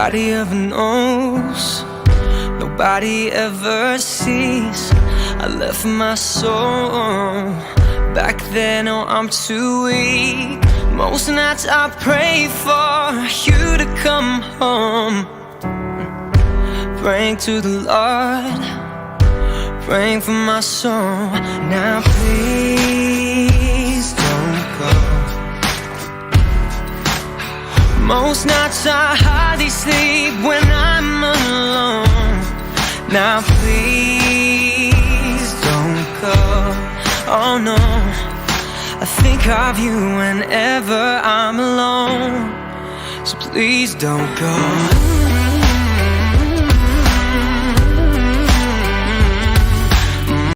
Nobody ever knows, nobody ever sees. I left my soul back then, oh I'm too weak. Most nights I pray for you to come home, praying to the Lord, praying for my soul. Now please don't go. Most nights I hardly sleep when I'm alone. Now please don't go. Oh no, I think of you whenever I'm alone. So please don't go.